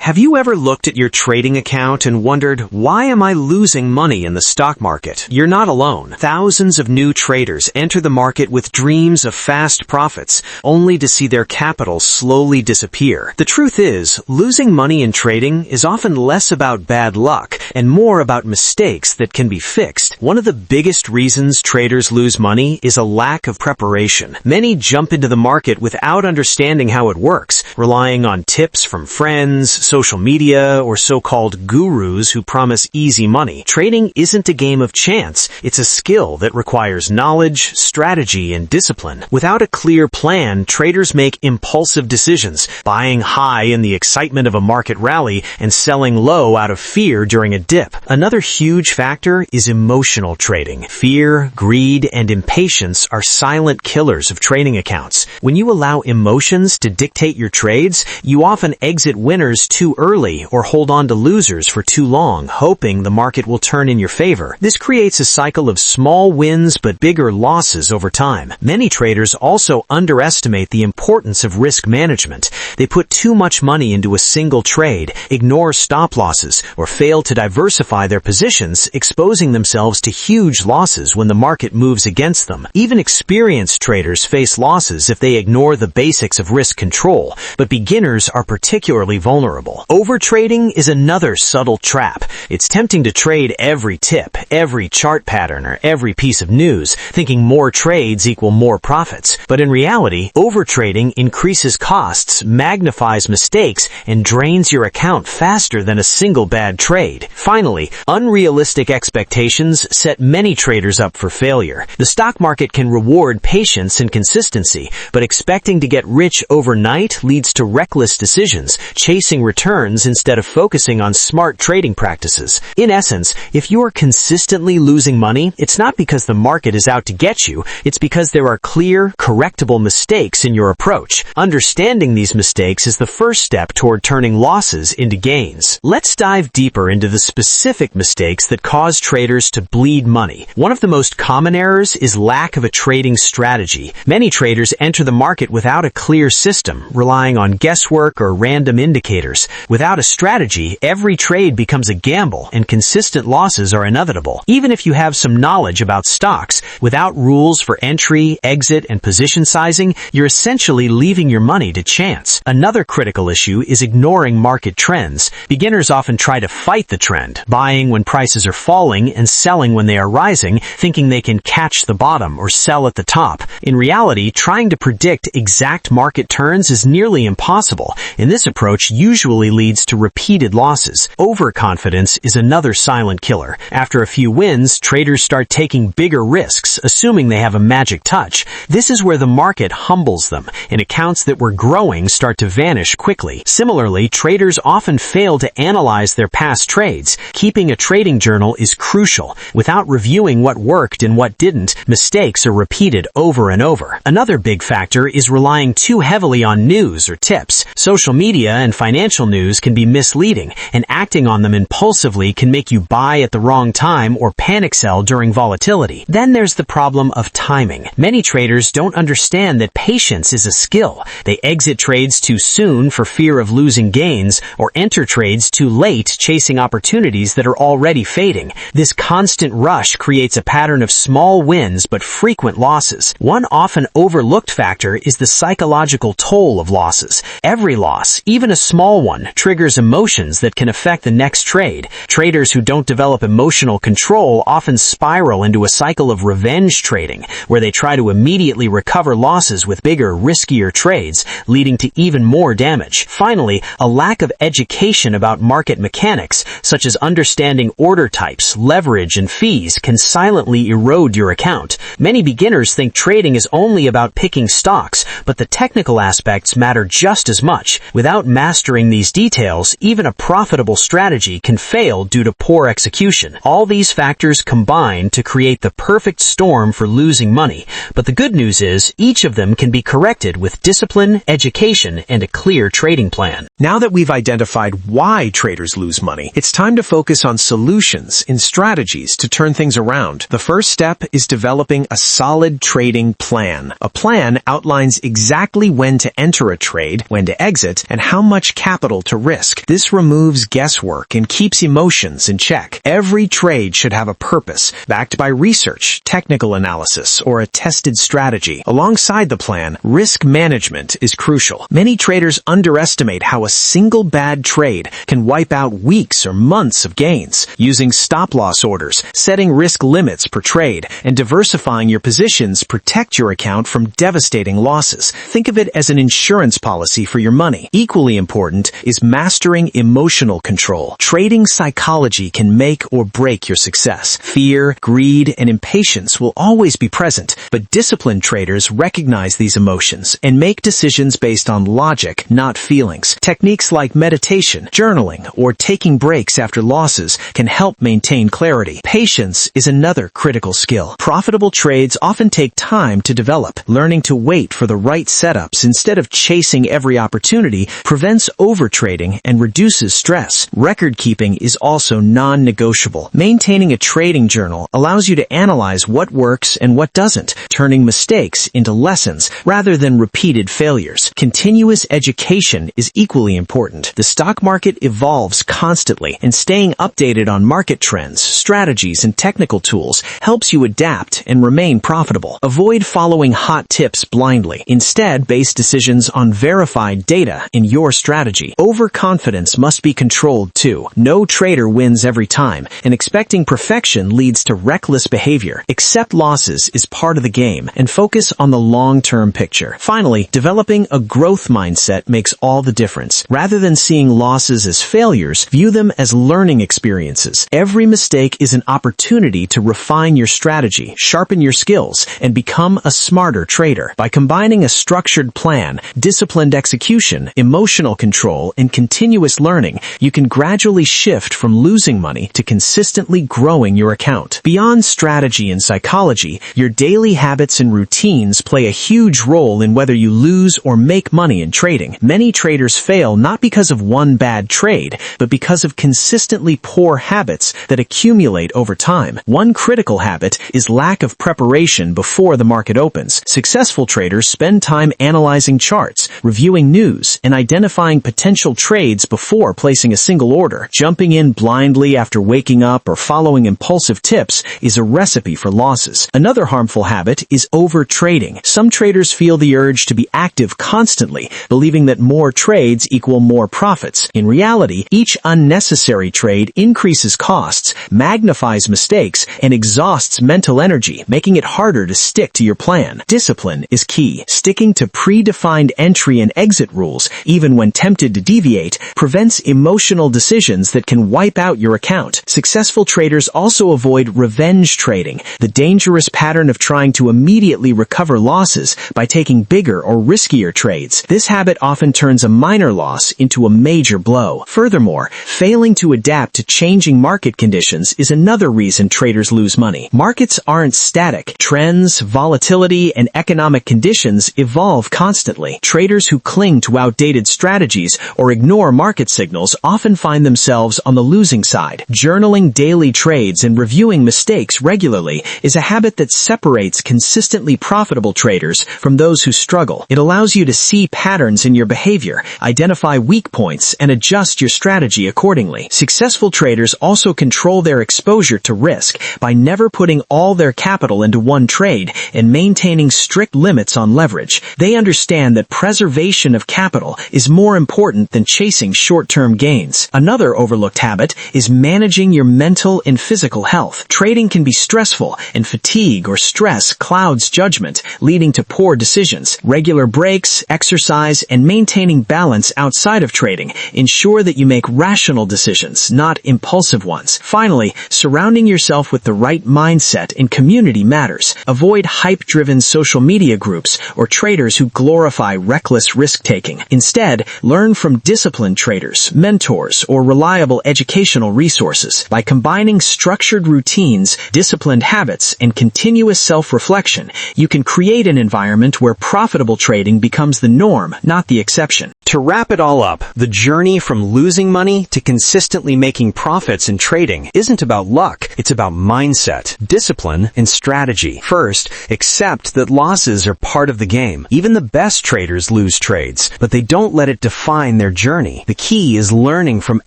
Have you ever looked at your trading account and wondered, why am I losing money in the stock market? You're not alone. Thousands of new traders enter the market with dreams of fast profits, only to see their capital slowly disappear. The truth is, losing money in trading is often less about bad luck and more about mistakes that can be fixed. One of the biggest reasons traders lose money is a lack of preparation. Many jump into the market without understanding how it works, relying on tips from friends, social media, or so-called gurus who promise easy money. Trading isn't a game of chance. It's a skill that requires knowledge, strategy, and discipline. Without a clear plan, traders make impulsive decisions, buying high in the excitement of a market rally and selling low out of fear during a dip. Another huge factor is emotional trading. Fear, greed, and impatience are silent killers of trading accounts. When you allow emotions to dictate your trades, you often exit winners too early or hold on to losers for too long, hoping the market will turn in your favor. This creates a cycle of small wins but bigger losses over time. Many traders also underestimate the importance of risk management. They put too much money into a single trade, ignore stop losses, or fail to diversify their positions, exposing themselves to huge losses when the market moves against them. Even experienced traders face losses if they ignore the basics of risk control, but beginners are particularly vulnerable. Overtrading is another subtle trap. It's tempting to trade every tip, every chart pattern, or every piece of news, thinking more trades equal more profits. But in reality, overtrading increases costs, magnifies mistakes, and drains your account faster than a single bad trade. Finally, unrealistic expectations set many traders up for failure. The stock market can reward patience and consistency, but expecting to get rich overnight leads to reckless decisions, chasing returns instead of focusing on smart trading practices. In essence, if you are consistently losing money, it's not because the market is out to get you, it's because there are clear, correctable mistakes in your approach. Understanding these mistakes is the first step toward turning losses into gains. Let's dive deeper into the specific mistakes that cause traders to bleed money. One of the most common errors is lack of a trading strategy. Many traders enter the market without a clear system, relying on guesswork or random indicators. Without a strategy, every trade becomes a gamble, and consistent losses are inevitable. Even if you have some knowledge about stocks, without rules for entry, exit, and position sizing, you're essentially leaving your money to chance. Another critical issue is ignoring market trends. Beginners often try to fight the trend, buying when prices are falling and selling when they are rising, thinking they can catch the bottom or sell at the top. In reality, trying to predict exact market turns is nearly impossible, and this approach usually leads to repeated losses. Overconfidence is another silent killer. After a few wins, traders start taking bigger risks, assuming they have a magic touch. This is where the market humbles them, and accounts that were growing start to vanish quickly. Similarly, traders often fail to analyze their past trades. Keeping a trading journal is crucial. Without reviewing what worked and what didn't, mistakes are repeated over and over. Another big factor is relying too heavily on news or tips. Social media and financial news can be misleading, and acting on them impulsively can make you buy at the wrong time or panic sell during volatility. Then there's the problem of timing. Many traders don't understand that patience is a skill. They exit trades too soon for fear of losing gains, or enter trades too late chasing opportunities that are already fading. This constant rush creates a pattern of small wins but frequent losses. One often overlooked factor is the psychological toll of losses. Every loss, even a small one, triggers emotions that can affect the next trade. Traders who don't develop emotional control often spiral into a cycle of revenge trading, where they try to immediately recover losses with bigger, riskier trades, leading to even more damage. Finally, a lack of education about market mechanics, such as understanding order types, leverage, and fees, can silently erode your account. Many beginners think trading is only about picking stocks, but the technical aspects matter just as much. Without mastering these details, even a profitable strategy can fail due to poor execution. All these factors combine to create the perfect storm for losing money, but the good news is each of them can be corrected with discipline, education, and a clear trading plan. Now that we've identified why traders lose money, it's time to focus on solutions and strategies to turn things around. The first step is developing a solid trading plan. A plan outlines exactly when to enter a trade, when to exit, and how much capital capital to risk. This removes guesswork and keeps emotions in check. Every trade should have a purpose, backed by research, technical analysis, or a tested strategy. Alongside the plan, risk management is crucial. Many traders underestimate how a single bad trade can wipe out weeks or months of gains. Using stop-loss orders, setting risk limits per trade, and diversifying your positions protect your account from devastating losses. Think of it as an insurance policy for your money. Equally important is mastering emotional control. Trading psychology can make or break your success. Fear, greed, and impatience will always be present, but disciplined traders recognize these emotions and make decisions based on logic, not feelings. Techniques like meditation, journaling, or taking breaks after losses can help maintain clarity. Patience is another critical skill. Profitable trades often take time to develop. Learning to wait for the right setups instead of chasing every opportunity prevents overtrading and reduces stress. Record keeping is also non-negotiable. Maintaining a trading journal allows you to analyze what works and what doesn't, turning mistakes into lessons rather than repeated failures. Continuous education is equally important. The stock market evolves constantly, and staying updated on market trends, strategies, and technical tools helps you adapt and remain profitable. Avoid following hot tips blindly. Instead, base decisions on verified data in your strategy. Overconfidence must be controlled too. No trader wins every time, and expecting perfection leads to reckless behavior. Accept losses is part of the game, and focus on the long-term picture. Finally, developing a growth mindset makes all the difference. Rather than seeing losses as failures, view them as learning experiences. Every mistake is an opportunity to refine your strategy, sharpen your skills, and become a smarter trader. By combining a structured plan, disciplined execution, emotional control, and continuous learning, you can gradually shift from losing money to consistently growing your account. Beyond strategy and psychology, your daily habits and routines play a huge role in whether you lose or make money in trading. Many traders fail not because of one bad trade, but because of consistently poor habits that accumulate over time. One critical habit is lack of preparation before the market opens. Successful traders spend time analyzing charts, reviewing news, and identifying potential trades before placing a single order. Jumping in blindly after waking up or following impulsive tips is a recipe for losses. Another harmful habit is overtrading. Some traders feel the urge to be active constantly, believing that more trades equal more profits. In reality, each unnecessary trade increases costs, magnifies mistakes, and exhausts mental energy, making it harder to stick to your plan. Discipline is key. Sticking to predefined entry and exit rules, even when tempted to deviate, prevents emotional decisions that can wipe out your account. Successful traders also avoid revenge trading, the dangerous pattern of trying to immediately recover losses by taking bigger or riskier trades. This habit often turns a minor loss into a major blow. Furthermore, failing to adapt to changing market conditions is another reason traders lose money. Markets aren't static. Trends, volatility, and economic conditions evolve constantly. Traders who cling to outdated strategies or ignore market signals often find themselves on the losing side. Journaling daily trades and reviewing mistakes regularly is a habit that separates consistently profitable traders from those who struggle. It allows you to see patterns in your behavior, identify weak points, and adjust your strategy accordingly. Successful traders also control their exposure to risk by never putting all their capital into one trade and maintaining strict limits on leverage. They understand that preservation of capital is more important than chasing short-term gains. Another overlooked habit is managing your mental and physical health. Trading can be stressful, and fatigue or stress clouds judgment, leading to poor decisions. Regular breaks, exercise, and maintaining balance outside of trading ensure that you make rational decisions, not impulsive ones. Finally, surrounding yourself with the right mindset and community matters. Avoid hype-driven social media groups or traders who glorify reckless risk-taking. Instead, learn from disciplined traders, mentors, or reliable educational resources. By combining structured routines, disciplined habits, and continuous self-reflection, you can create an environment where profitable trading becomes the norm, not the exception. To wrap it all up, the journey from losing money to consistently making profits in trading isn't about luck. It's about mindset, discipline, and strategy. First, accept that losses are part of the game. Even the best traders lose trades, but they don't let it define their journey. The key is learning from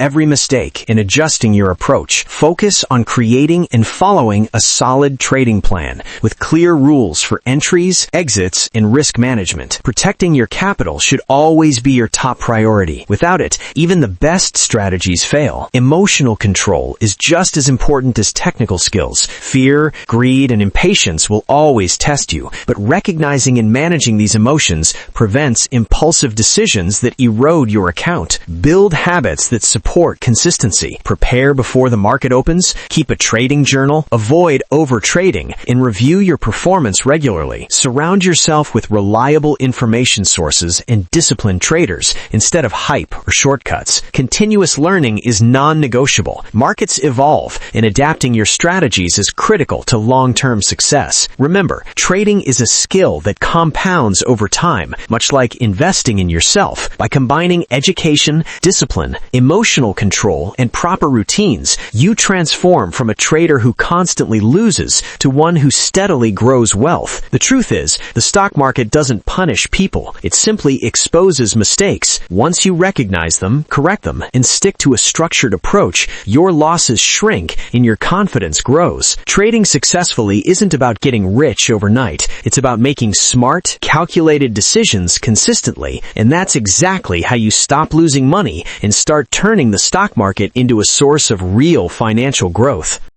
every mistake and adjusting your approach. Focus on creating and following a solid trading plan with clear rules for entries, exits, and risk management. Protecting your capital should always be your top priority. Without it, even the best strategies fail. Emotional control is just as important as technical skills. Fear, greed, and impatience will always test you, but recognizing and managing these emotions prevents impulsive decisions that erode your account. Build habits that support consistency. Prepare before the market opens, keep a trading journal, avoid overtrading, and review your performance regularly. Surround yourself with reliable information sources and disciplined traders instead of hype or shortcuts. Continuous learning is non-negotiable. Markets evolve, and adapting your strategies is critical to long-term success. Remember, trading is a skill that compounds over time, much like investing in yourself. By combining education, discipline, emotional control, and proper routines, you transform from a trader who constantly loses to one who steadily grows wealth. The truth is, the stock market doesn't punish people. It simply exposes mistakes. Once you recognize them, correct them, and stick to a structured approach, your losses shrink and your confidence grows. Trading successfully isn't about getting rich overnight. It's about making smart, calculated decisions consistently, and that's exactly how you stop losing money and start turning the stock market into a source of real financial growth.